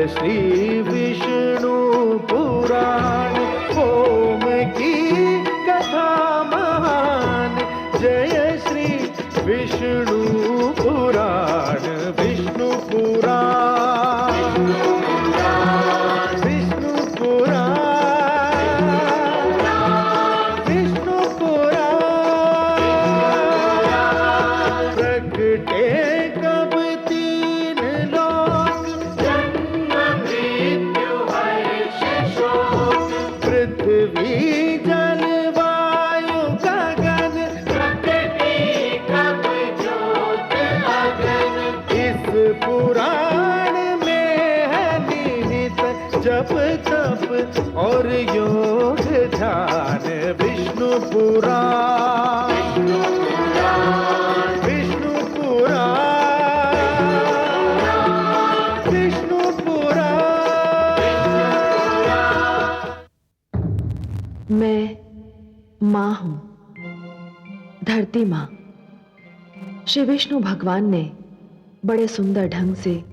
श्री विष्णु पुराण, ओम की कथा महान। जय श्री विष्णु पुराण, विष्णु पुराण, विष्णु पुराण, विष्णु पुराण। प्रगटे कब तीन लोक, जन्म मृत्यु हर्ष शोक। पृथ्वी जल वायु गगन, प्रकृति कब ज्योत अगन। इस पुराण में है निहित जप तप और योग ध्यान। विष्णु पुराण, विष्णु पुराण, विष्णु पुराण। मैं माँ हूँ, धरती माँ। श्री विष्णु भगवान ने बड़े सुंदर ढंग से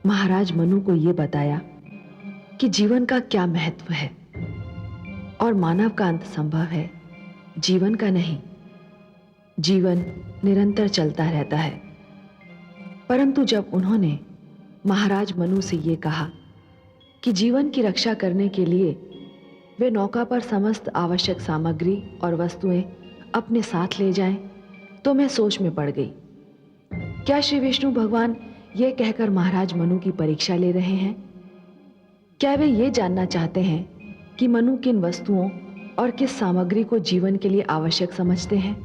महाराज मनु को ये बताया कि जीवन का क्या महत्व है और मानव का अंत संभव है, जीवन का नहीं। जीवन निरंतर चलता रहता है। परंतु जब उन्होंने महाराज मनु से ये कहा कि जीवन की रक्षा करने के लिए वे नौका पर समस्त आवश्यक सामग्री और वस्तुएं अपने साथ ले जाएं, तो मैं सोच में पड़ गई। क्या श्री विष्णु भगवान ये कहकर महाराज मनु की परीक्षा ले रहे हैं? क्या वे ये जानना चाहते हैं कि मनु किन वस्तुओं और किस सामग्री को जीवन के लिए आवश्यक समझते हैं?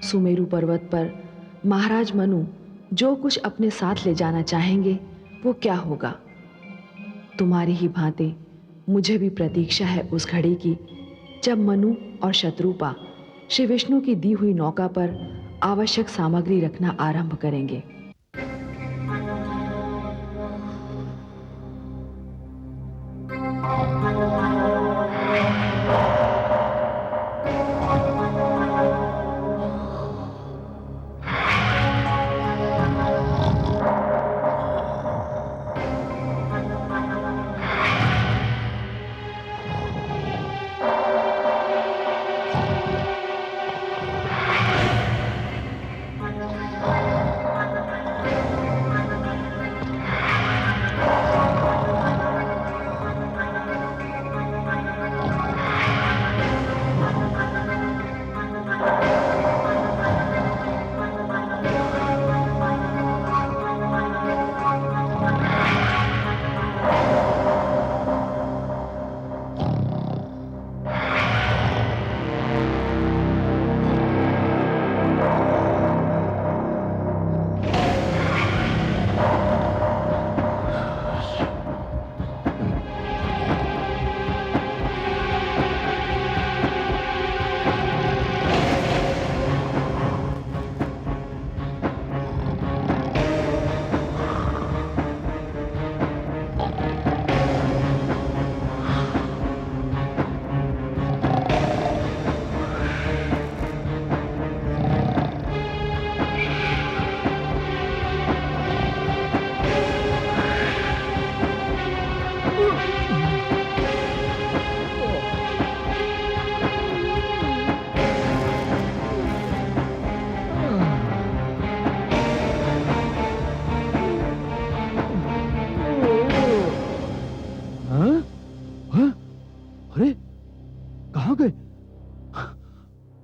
सुमेरु पर्वत पर महाराज मनु जो कुछ अपने साथ ले जाना चाहेंगे वो क्या होगा? तुम्हारी ही भांति मुझे भी प्रतीक्षा है उस घड़ी की जब मनु और शत्रुपा श्री विष्णु की दी हुई नौका पर आवश्यक सामग्री रखना आरंभ करेंगे।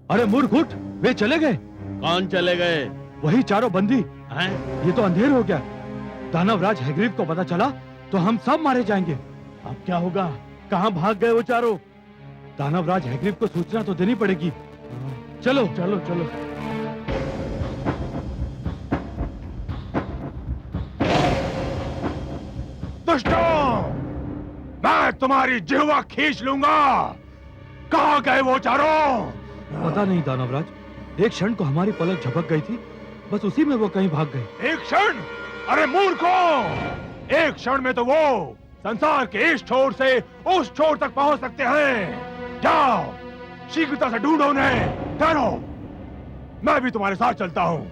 अरे मूर्ख उठ, वे चले गए। कौन चले गए? वही चारों बंदी हैं? ये तो अंधेर हो गया। दानवराज हैग्रीव को पता चला तो हम सब मारे जाएंगे। अब क्या होगा? कहाँ भाग गए वो चारों? दानवराज हैग्रीव को सूचना तो देनी पड़ेगी। चलो चलो चलो। दुष्टों, मैं तुम्हारी जिह्वा खींच लूंगा। कहाँ गए वो चारों? पता नहीं दानवराज, एक क्षण को हमारी पलक झपक गई थी, बस उसी में वो कहीं भाग गए। एक क्षण? अरे मूर्खों, एक क्षण में तो वो संसार के इस छोर से उस छोर तक पहुंच सकते हैं। जाओ, शीघ्रता से ढूंढो उन्हें। ठहरो, मैं भी तुम्हारे साथ चलता हूं।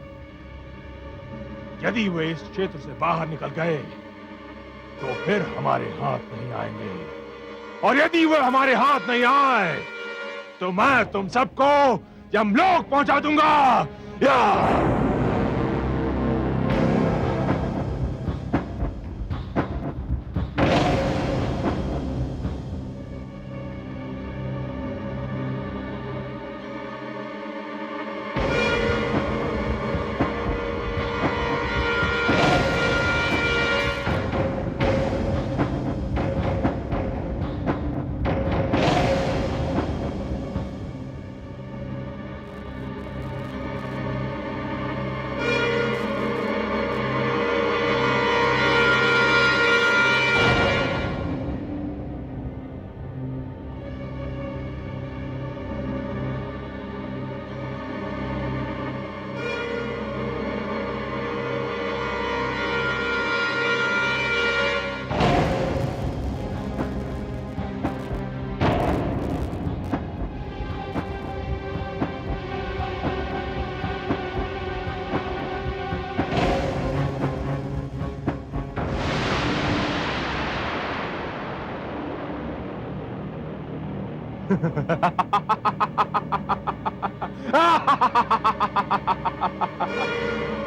यदि वे इस क्षेत्र से बाहर निकल गए तो फिर हमारे हाथ नहीं आएंगे, और यदि वे हमारे हाथ नहीं आए तो मैं तुम सबको यमलोक पहुंचा दूंगा। या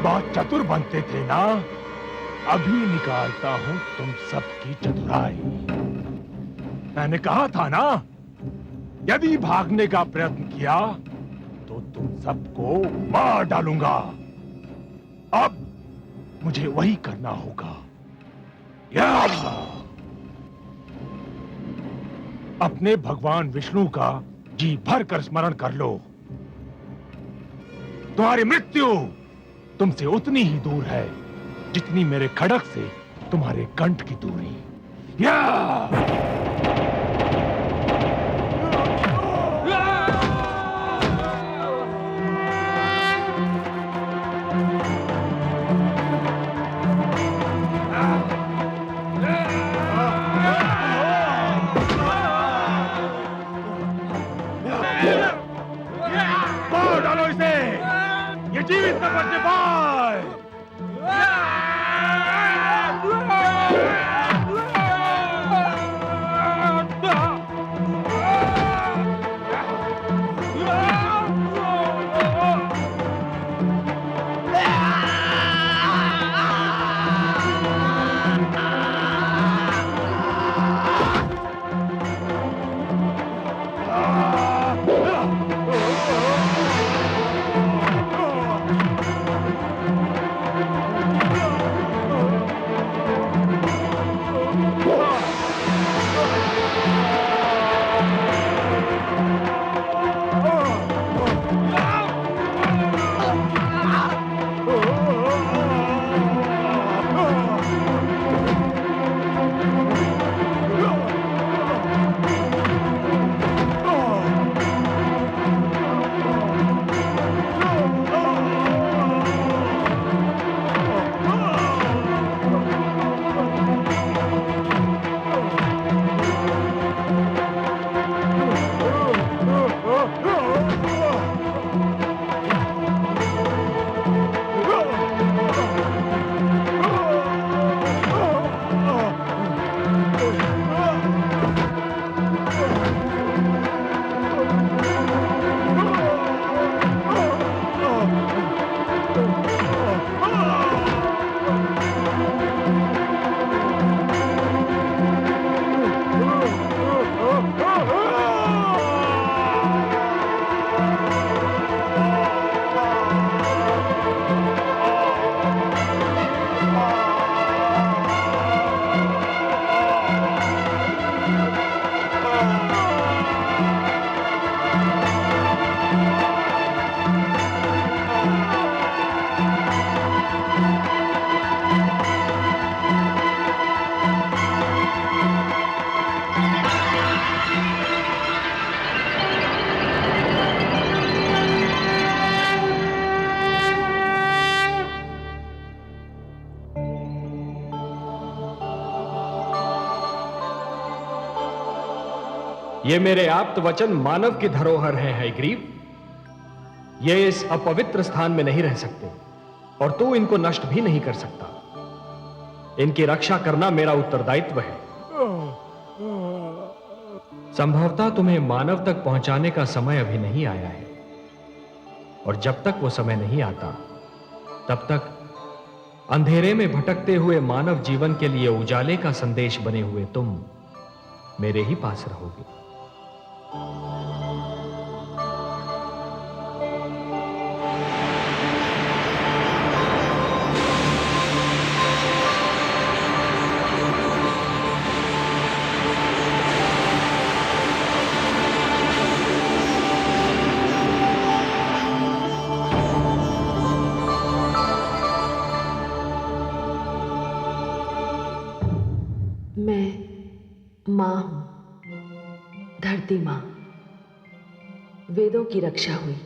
बहुत चतुर बनते थे ना। अभी निकालता हूं तुम सबकी चतुराई। मैंने कहा था ना, यदि भागने का प्रयत्न किया तो तुम सबको मार डालूंगा। अब मुझे वही करना होगा। या अपने भगवान विष्णु का जी भर कर स्मरण कर लो। तुम्हारी मृत्यु तुमसे उतनी ही दूर है जितनी मेरे खड़क से तुम्हारे कंठ की दूरी। या मार डालो इसे, ये जीवित न बचने पाए। ये मेरे आप्त वचन मानव की धरोहर हैं हयग्रीव। ये इस अपवित्र स्थान में नहीं रह सकते और तू इनको नष्ट भी नहीं कर सकता। इनकी रक्षा करना मेरा उत्तरदायित्व है। संभवतः तुम्हें मानव तक पहुंचाने का समय अभी नहीं आया है, और जब तक वो समय नहीं आता तब तक अंधेरे में भटकते हुए मानव जीवन के लिए उजाले का संदेश बने हुए तुम मेरे ही पास रहोगे। मैं मां हूं, धरती मां। वेदों की रक्षा हुई,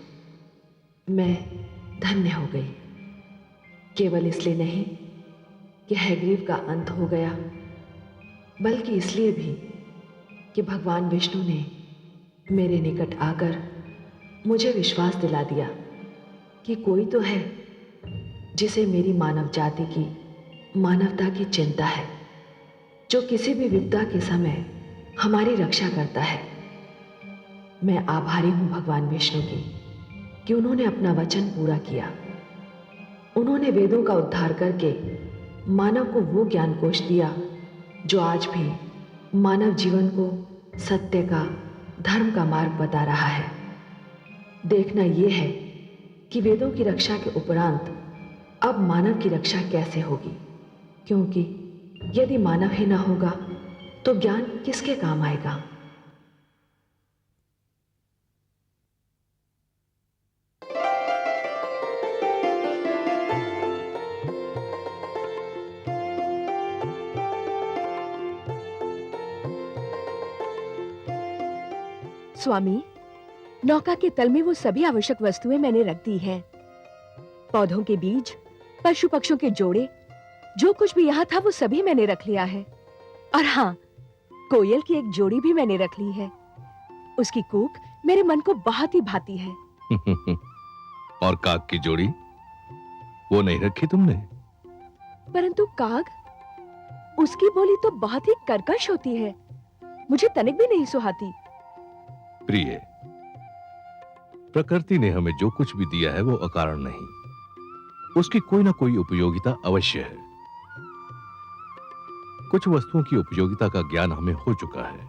मैं धन्य हो गई। केवल इसलिए नहीं कि हैग्रीव का अंत हो गया, बल्कि इसलिए भी कि भगवान विष्णु ने मेरे निकट आकर मुझे विश्वास दिला दिया कि कोई तो है जिसे मेरी मानव जाति की, मानवता की चिंता है, जो किसी भी विपदा के समय हमारी रक्षा करता है। मैं आभारी हूं भगवान विष्णु की कि उन्होंने अपना वचन पूरा किया। उन्होंने वेदों का उद्धार करके मानव को वो ज्ञान कोश दिया जो आज भी मानव जीवन को सत्य का, धर्म का मार्ग बता रहा है। देखना यह है कि वेदों की रक्षा के उपरांत अब मानव की रक्षा कैसे होगी, क्योंकि यदि मानव ही ना होगा तो ज्ञान किसके काम आएगा। स्वामी, नौका के तल में वो सभी आवश्यक वस्तुएं मैंने रख दी हैं। पौधों के बीज, पशु पक्षियों के जोड़े, जो कुछ भी यहाँ था वो सभी मैंने रख लिया है। और हाँ, कोयल की एक जोड़ी भी मैंने रख ली है। उसकी कूक मेरे मन को बहुत ही भाती है। और काग की जोड़ी, वो नहीं रखी तुमने? परंतु काग, उसकी बोली तो बहुत ही कर्कश होती है, मुझे तनिक भी नहीं सुहाती। प्रिय, प्रकृति ने हमें जो कुछ भी दिया है वो अकारण नहीं, उसकी कोई ना कोई उपयोगिता अवश्य है। कुछ वस्तुओं की उपयोगिता का ज्ञान हमें हो चुका है,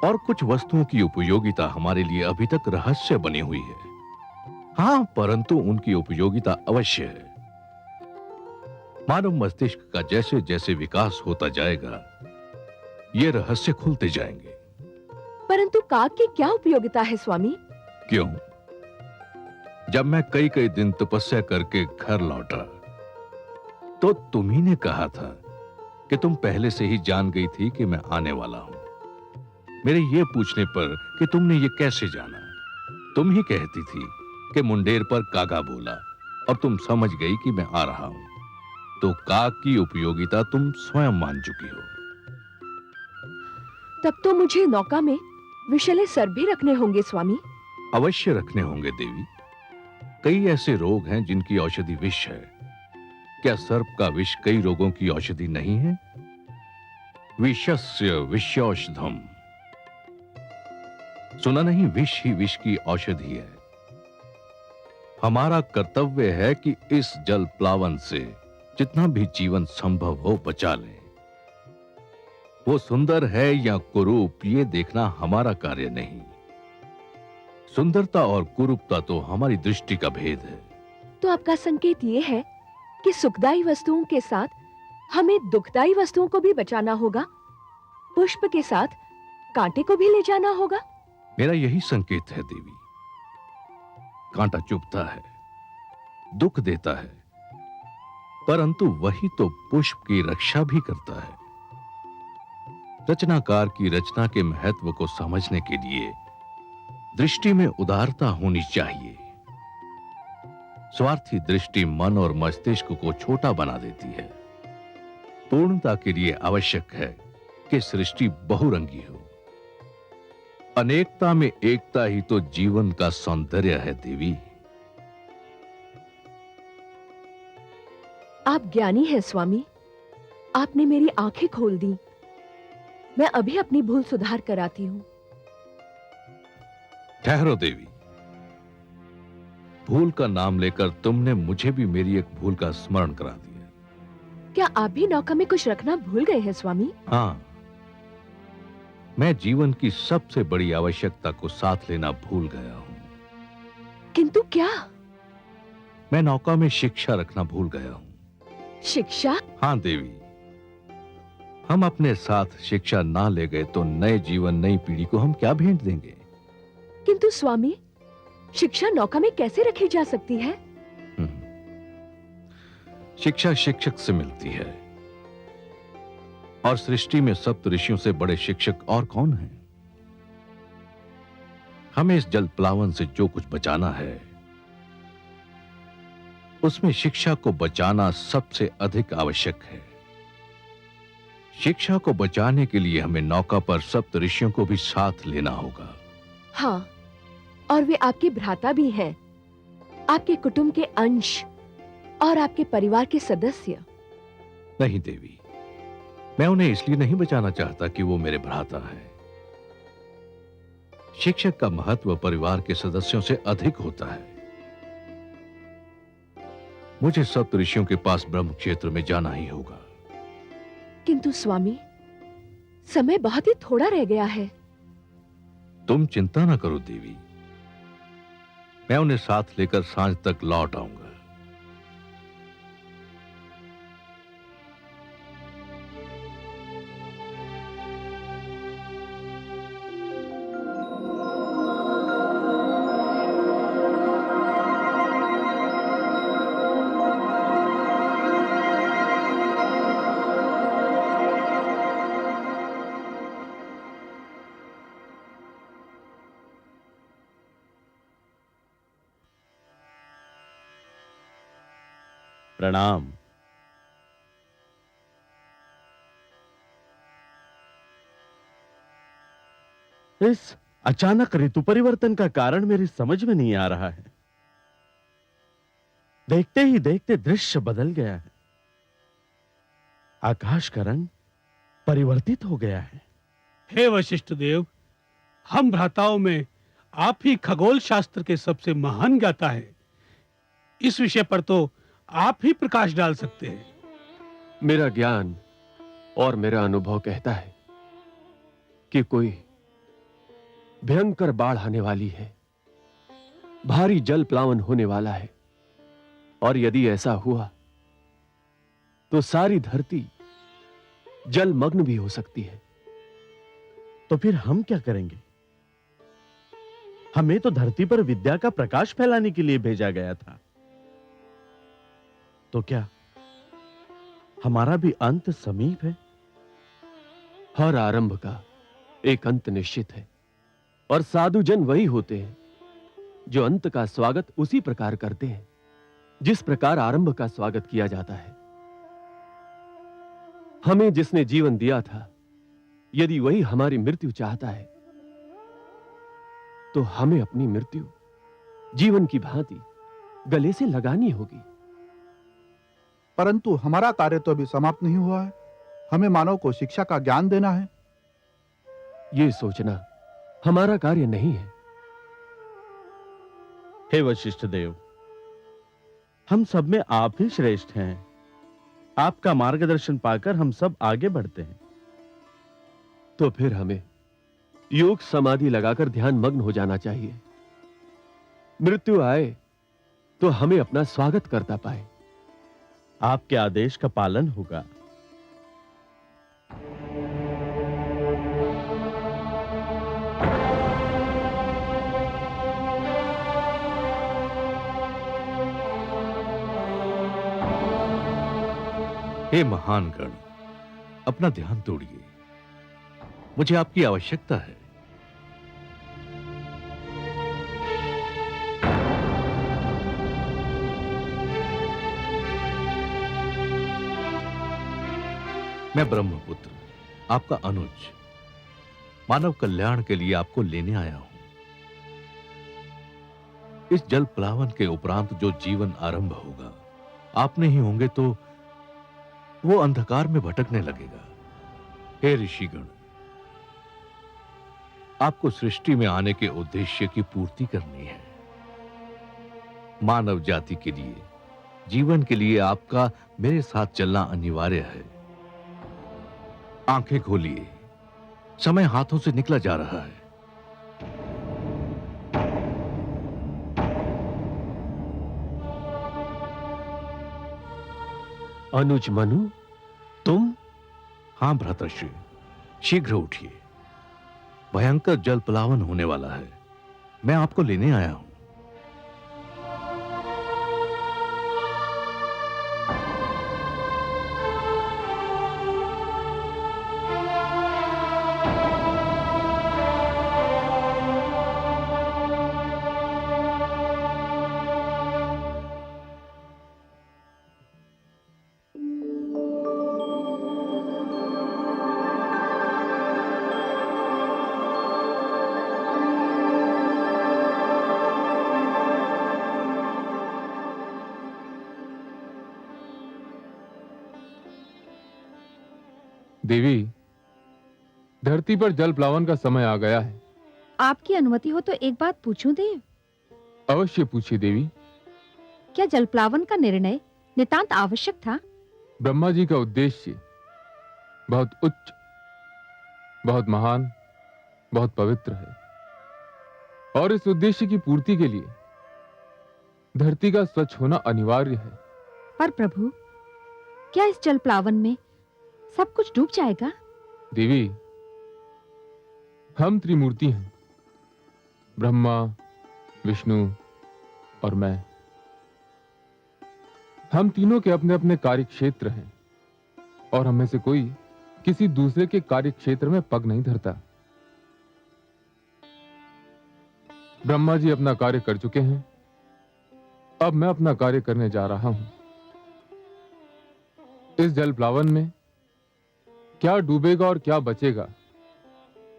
और कुछ वस्तुओं की उपयोगिता हमारे लिए अभी तक रहस्य बनी हुई है। हां, परंतु उनकी उपयोगिता अवश्य है। मानव मस्तिष्क का जैसे जैसे विकास होता जाएगा, ये रहस्य खुलते जाएंगे। परंतु काग की क्या उपयोगिता है स्वामी? क्यों? जब मैं कई कई दिन तपस्या करके घर लौटा, तो तुम्ही ने कहा था कि तुम पहले से ही जान गई थी कि मैं आने वाला हूं। मेरे ये पूछने पर कि तुमने ये कैसे जाना, तुम ही कहती थी कि मुंडेर पर कागा बोला, और तुम समझ गई कि मैं आ रहा हूं। तो काग की उपयोगिता तुम स्वयं मान चुकी हो। तब तो मुझे नौका में विषैले सर्प भी रखने होंगे स्वामी। अवश्य रखने होंगे देवी। कई ऐसे रोग हैं जिनकी औषधि विष है। क्या सर्प का विष कई रोगों की औषधि नहीं है? विषस्य विषौषधम। सुना नहीं? विष ही विष की औषधि है। हमारा कर्तव्य है कि इस जल प्लावन से जितना भी जीवन संभव हो बचा लें। वो सुंदर है या कुरूप, ये देखना हमारा कार्य नहीं। सुंदरता और कुरूपता तो हमारी दृष्टि का भेद है। तो आपका संकेत ये है कि सुखदायी वस्तुओं के साथ हमें दुखदायी वस्तुओं को भी बचाना होगा, पुष्प के साथ कांटे को भी ले जाना होगा। मेरा यही संकेत है देवी। कांटा चुभता है, दुख देता है, परंतु वही तो पुष्प की रक्षा भी करता है। रचनाकार की रचना के महत्व को समझने के लिए दृष्टि में उदारता होनी चाहिए। स्वार्थी दृष्टि मन और मस्तिष्क को छोटा बना देती है। पूर्णता के लिए आवश्यक है कि सृष्टि बहुरंगी हो। अनेकता में एकता ही तो जीवन का सौंदर्य है देवी। आप ज्ञानी हैं स्वामी। आपने मेरी आंखें खोल दी। मैं अभी अपनी भूल सुधार कर आती हूँ। ठहरो देवी, भूल का नाम लेकर तुमने मुझे भी मेरी एक भूल का स्मरण करा दिया। क्या आप भी नौका में कुछ रखना भूल गए हैं स्वामी? हाँ, मैं जीवन की सबसे बड़ी आवश्यकता को साथ लेना भूल गया हूं। किंतु क्या? मैं नौका में शिक्षा रखना भूल गया हूं। शिक्षा? हाँ देवी, हम अपने साथ शिक्षा ना ले गए तो नए जीवन, नई पीढ़ी को हम क्या भेंट देंगे? किंतु स्वामी, शिक्षा नौका में कैसे रखी जा सकती है? शिक्षा शिक्षक से मिलती है, और सृष्टि में सप्त ऋषियों से बड़े शिक्षक और कौन हैं? हमें इस जल प्लावन से जो कुछ बचाना है, उसमें शिक्षा को बचाना सबसे अधिक आवश्यक है। शिक्षा को बचाने के लिए हमें नौका पर सप्त ऋषियों को भी साथ लेना होगा। हाँ, और वे आपके भ्राता भी हैं, आपके कुटुंब के अंश और आपके परिवार के सदस्य। नहीं देवी, मैं उन्हें इसलिए नहीं बचाना चाहता कि वो मेरे भ्राता है। शिक्षक का महत्व परिवार के सदस्यों से अधिक होता है। मुझे सप्त ऋषियों के पास ब्रह्म क्षेत्र में जाना ही होगा। किंतु स्वामी, समय बहुत ही थोड़ा रह गया है। तुम चिंता ना करो देवी, मैं उन्हें साथ लेकर सांझ तक लौट आऊंगा। प्रणाम। इस अचानक ऋतु परिवर्तन का कारण मेरी समझ में नहीं आ रहा है। देखते ही देखते दृश्य बदल गया है। आकाश का रंग परिवर्तित हो गया है। हे वशिष्ठ देव, हम भ्राताओं में आप ही खगोल शास्त्र के सबसे महान ज्ञाता है। इस विषय पर तो आप ही प्रकाश डाल सकते हैं। मेरा ज्ञान और मेरा अनुभव कहता है कि कोई भयंकर बाढ़ आने वाली है, भारी जल प्लावन होने वाला है, और यदि ऐसा हुआ तो सारी धरती जलमग्न भी हो सकती है। तो फिर हम क्या करेंगे? हमें तो धरती पर विद्या का प्रकाश फैलाने के लिए भेजा गया था। तो क्या हमारा भी अंत समीप है? हर आरंभ का एक अंत निश्चित है, और साधुजन वही होते हैं जो अंत का स्वागत उसी प्रकार करते हैं जिस प्रकार आरंभ का स्वागत किया जाता है। हमें जिसने जीवन दिया था, यदि वही हमारी मृत्यु चाहता है, तो हमें अपनी मृत्यु जीवन की भांति गले से लगानी होगी। परंतु हमारा कार्य तो अभी समाप्त नहीं हुआ है। हमें मानव को शिक्षा का ज्ञान देना है। यह सोचना हमारा कार्य नहीं है। हे वशिष्ठ देव, हम सब में आप ही श्रेष्ठ हैं। आपका मार्गदर्शन पाकर हम सब आगे बढ़ते हैं। तो फिर हमें योग समाधि लगाकर ध्यान मग्न हो जाना चाहिए। मृत्यु आए तो हमें अपना स्वागत करता पाए। आपके आदेश का पालन होगा। हे महान गण, अपना ध्यान तोड़िए, मुझे आपकी आवश्यकता है। मैं ब्रह्मपुत्र, आपका अनुज, मानव कल्याण के लिए आपको लेने आया हूं। इस जल प्लावन के उपरांत जो जीवन आरंभ होगा, आप नहीं होंगे तो तो वो अंधकार में भटकने लगेगा। हे ऋषिगण, आपको सृष्टि में आने के उद्देश्य की पूर्ति करनी है। मानव जाति के लिए, जीवन के लिए आपका मेरे साथ चलना अनिवार्य है। आंखें खोलिए, समय हाथों से निकला जा रहा है। अनुज मनु, तुम? हां भ्रातृश्री, शीघ्र उठिए। भयंकर जल प्लावन होने वाला है। मैं आपको लेने आया हूं। देवी, धरती पर जल प्लावन का समय आ गया है। आपकी अनुमति हो तो एक बात पूछूं देव? अवश्य पूछिए देवी। क्या जल प्लावन का निर्णय नितांत आवश्यक था? ब्रह्मा जी का उद्देश्य बहुत उच्च, बहुत महान, बहुत पवित्र है, और इस उद्देश्य की पूर्ति के लिए धरती का स्वच्छ होना अनिवार्य है। पर प्रभु, क्या इस जल प्लावन में सब कुछ डूब जाएगा? देवी, हम त्रिमूर्ति हैं, ब्रह्मा, विष्णु और मैं। हम तीनों के अपने अपने कार्य क्षेत्र हैं, और हमें से कोई किसी दूसरे के कार्य क्षेत्र में पग नहीं धरता। ब्रह्मा जी अपना कार्य कर चुके हैं, अब मैं अपना कार्य करने जा रहा हूं। इस जल प्लावन में क्या डूबेगा और क्या बचेगा,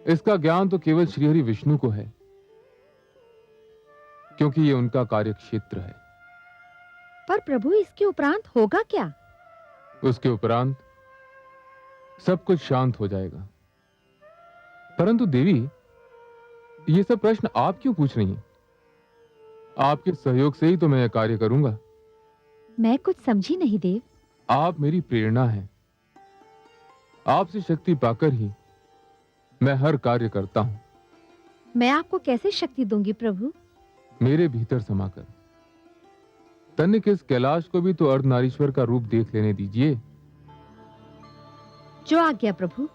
इसका ज्ञान तो केवल श्रीहरि विष्णु को है, क्योंकि ये उनका कार्य क्षेत्र है। पर प्रभु, इसके उपरांत होगा क्या? उसके उपरांत सब कुछ शांत हो जाएगा। परंतु देवी, ये सब प्रश्न आप क्यों पूछ रही हैं? आपके सहयोग से ही तो मैं यह कार्य करूंगा। मैं कुछ समझी नहीं देव। आप मेरी प्रेरणा हैं। आपसे शक्ति पाकर ही मैं हर कार्य करता हूं। मैं आपको कैसे शक्ति दूंगी प्रभु? मेरे भीतर समाकर। तनिक इस कैलाश को भी तो अर्धनारीश्वर का रूप देख लेने दीजिए। जो आज्ञा प्रभु।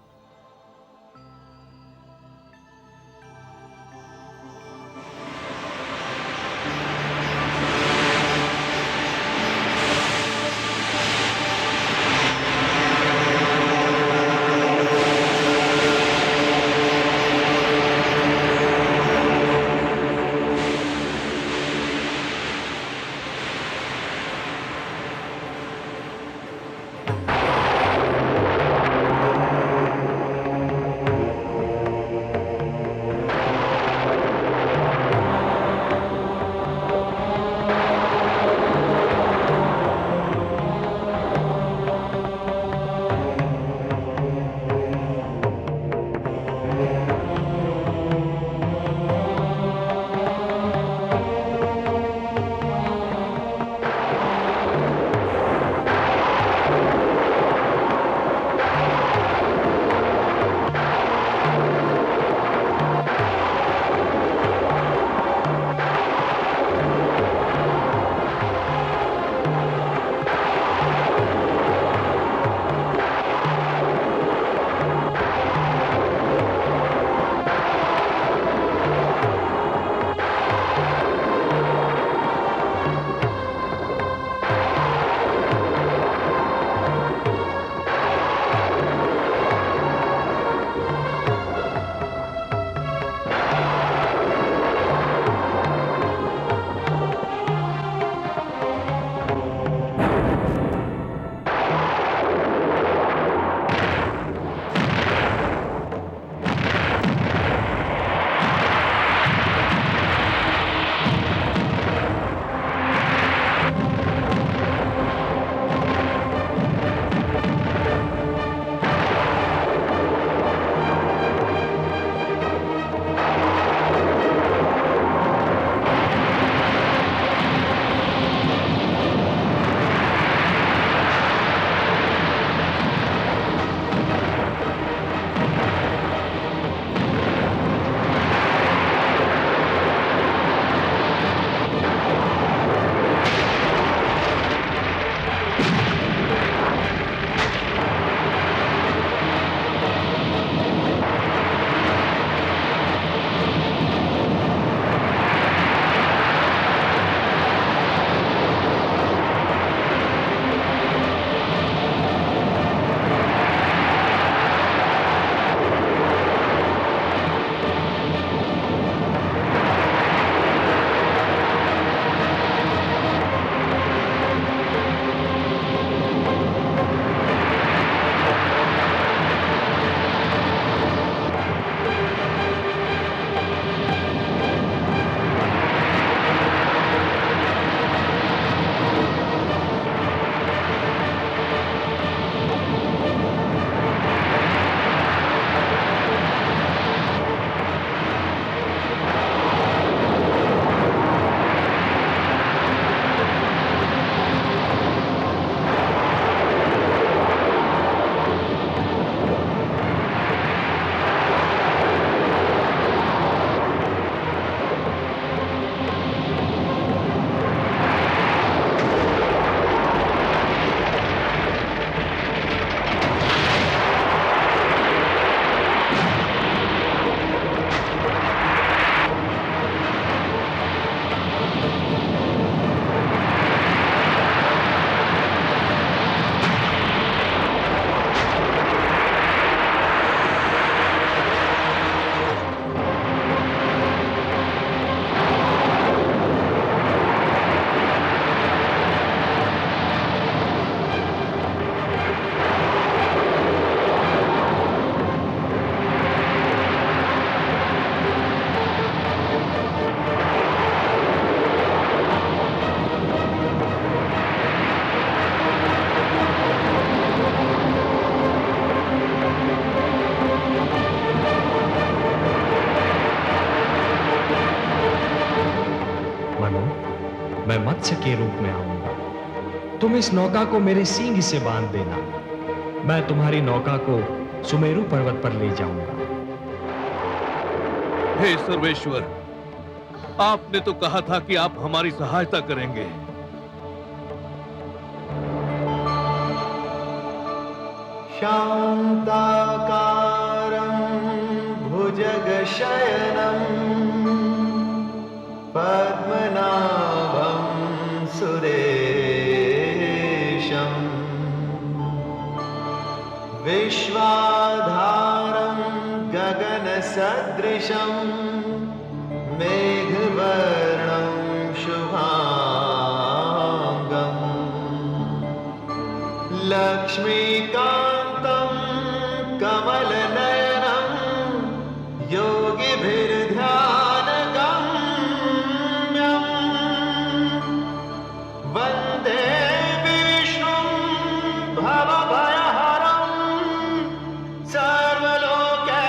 मत्स्य के रूप में आऊंगा। तुम इस नौका को मेरे सींग से बांध देना। मैं तुम्हारी नौका को सुमेरु पर्वत पर ले जाऊंगा। हे सर्वेश्वर, आपने तो कहा था कि आप हमारी सहायता करेंगे। शान्ताकारं भुजगशयनं पद्मनाभं सुरेशं विश्वाधारं गगनसदृशं मेघवर्णं शुभांगं लक्ष्मीकान्तं कमलनयनं योगिभिर्ध्यानगम्यं वन्दे विष्णुं भवभयहरं सर्वलोकैकनाथम्।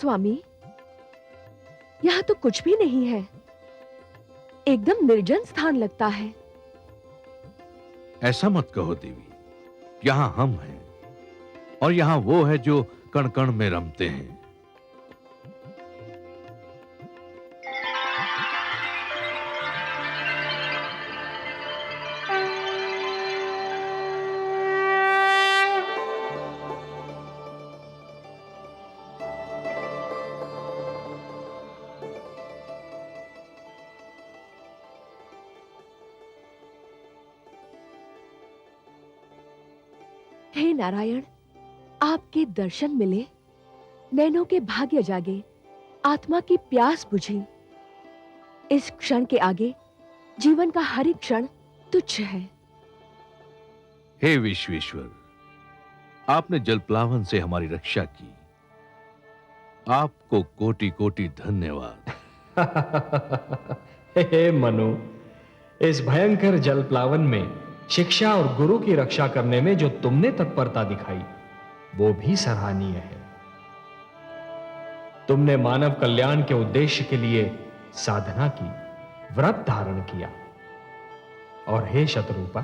स्वामी, यहाँ तो कुछ भी नहीं है, एकदम निर्जन स्थान लगता है। ऐसा मत कहो देवी, यहाँ हम हैं और यहाँ वो है जो कण कण में रमते हैं। हे नारायण, आपके दर्शन मिले, नैनों के भाग्य जागे, आत्मा की प्यास बुझी। इस क्षण के आगे जीवन का हर एक क्षण तुच्छ है। हे विश्वेश्वर, आपने जलप्लावन से हमारी रक्षा की, आपको कोटि कोटि धन्यवाद। हे मनु, इस भयंकर जलप्लावन में शिक्षा और गुरु की रक्षा करने में जो तुमने तत्परता दिखाई, वो भी सराहनीय है। तुमने मानव कल्याण के उद्देश्य के लिए साधना की, व्रत धारण किया। और हे शतरूपा,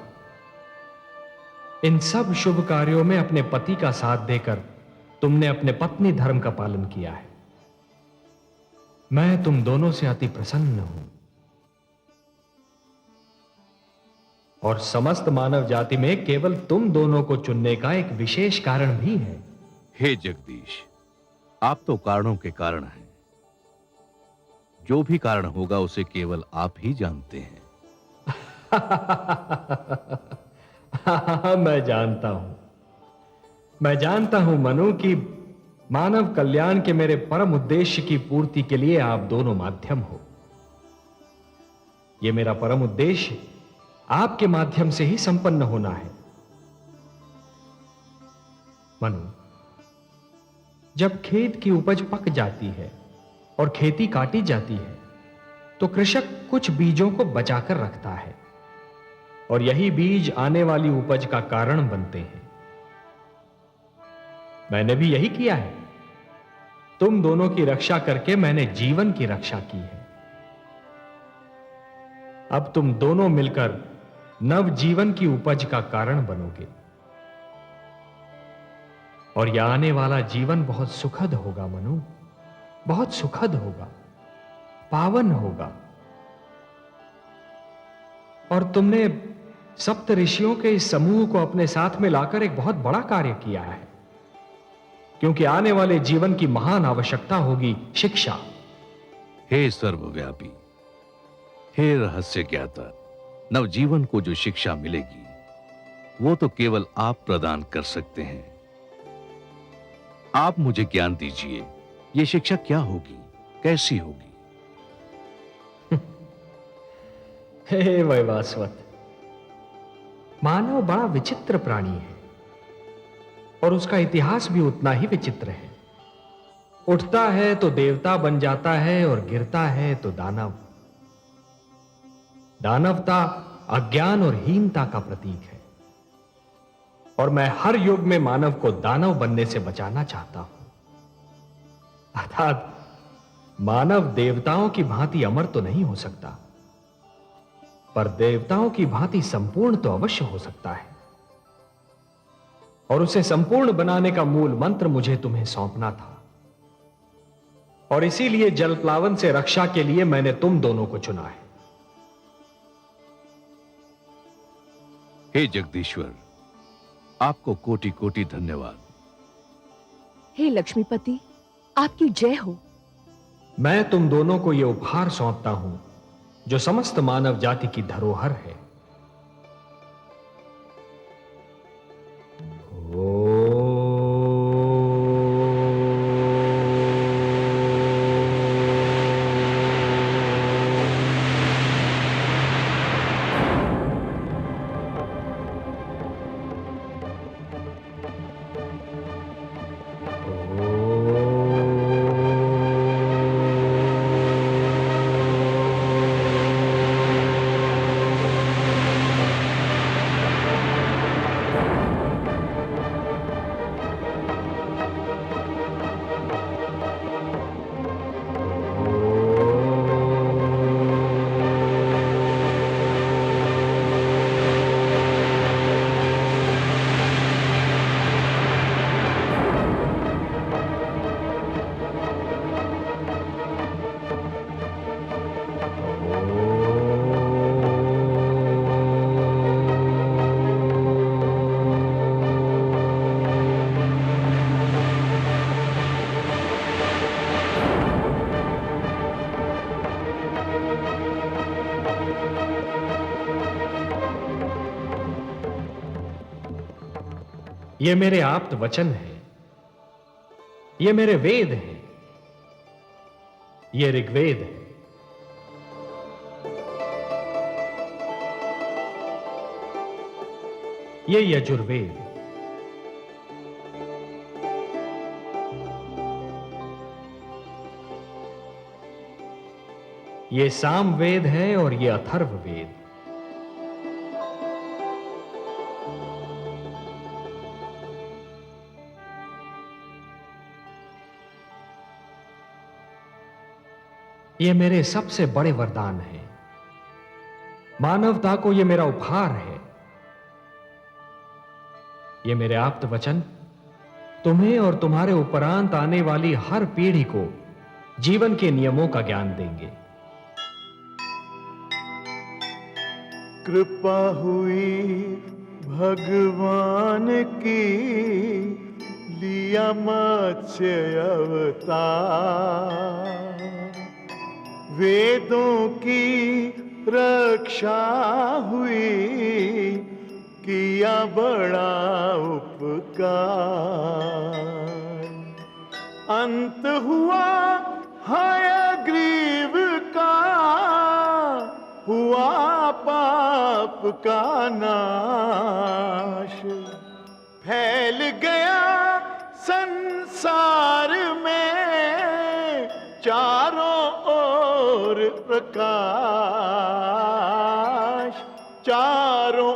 इन सब शुभ कार्यों में अपने पति का साथ देकर तुमने अपने पत्नी धर्म का पालन किया है। मैं तुम दोनों से अति प्रसन्न हूं और समस्त मानव जाति में केवल तुम दोनों को चुनने का एक विशेष कारण भी है। हे जगदीश, आप तो कारणों के कारण हैं। जो भी कारण होगा उसे केवल आप ही जानते हैं। मैं जानता हूं मनु कि मानव कल्याण के मेरे परम उद्देश्य की पूर्ति के लिए आप दोनों माध्यम हो। यह मेरा परम उद्देश्य आपके माध्यम से ही संपन्न होना है। मनु, जब खेत की उपज पक जाती है और खेती काटी जाती है, तो कृषक कुछ बीजों को बचाकर रखता है और यही बीज आने वाली उपज का कारण बनते हैं। मैंने भी यही किया है। तुम दोनों की रक्षा करके मैंने जीवन की रक्षा की है। अब तुम दोनों मिलकर नव जीवन की उपज का कारण बनोगे और यह आने वाला जीवन बहुत सुखद होगा मनु, बहुत सुखद होगा, पावन होगा। और तुमने सप्त ऋषियों के इस समूह को अपने साथ में लाकर एक बहुत बड़ा कार्य किया है, क्योंकि आने वाले जीवन की महान आवश्यकता होगी शिक्षा। हे सर्वव्यापी, हे रहस्य ज्ञाता, नवजीवन को जो शिक्षा मिलेगी वो तो केवल आप प्रदान कर सकते हैं। आप मुझे ज्ञान दीजिए, ये शिक्षा क्या होगी, कैसी होगी? हे वैवास्वत, मानव बड़ा विचित्र प्राणी है और उसका इतिहास भी उतना ही विचित्र है। उठता है तो देवता बन जाता है और गिरता है तो दानव। दानवता अज्ञान और हीनता का प्रतीक है और मैं हर युग में मानव को दानव बनने से बचाना चाहता हूं। अर्थात मानव देवताओं की भांति अमर तो नहीं हो सकता, पर देवताओं की भांति संपूर्ण तो अवश्य हो सकता है। और उसे संपूर्ण बनाने का मूल मंत्र मुझे तुम्हें सौंपना था और इसीलिए जलप्लावन से रक्षा के लिए मैंने तुम दोनों को चुना है। हे जगदीश्वर, आपको कोटि कोटि धन्यवाद। हे लक्ष्मीपति, आपकी जय हो। मैं तुम दोनों को यह उपहार सौंपता हूं जो समस्त मानव जाति की धरोहर है। ये मेरे आप्त वचन है, ये मेरे वेद हैं, ये ऋग्वेद है। ये यजुर्वेद, ये सामवेद है और ये अथर्ववेद। ये मेरे सबसे बड़े वरदान हैं। मानवता को ये मेरा उपहार है। ये मेरे आप्त वचन तुम्हें और तुम्हारे उपरांत आने वाली हर पीढ़ी को जीवन के नियमों का ज्ञान देंगे। कृपा हुई भगवान की, लिया मत्स्य अवतार, वेदों की रक्षा हुई, किया बड़ा उपकार। अंत हुआ हयग्रीव का, हुआ पाप का नाश, फैल गया संसार में चारों ओर प्रकाश, चारों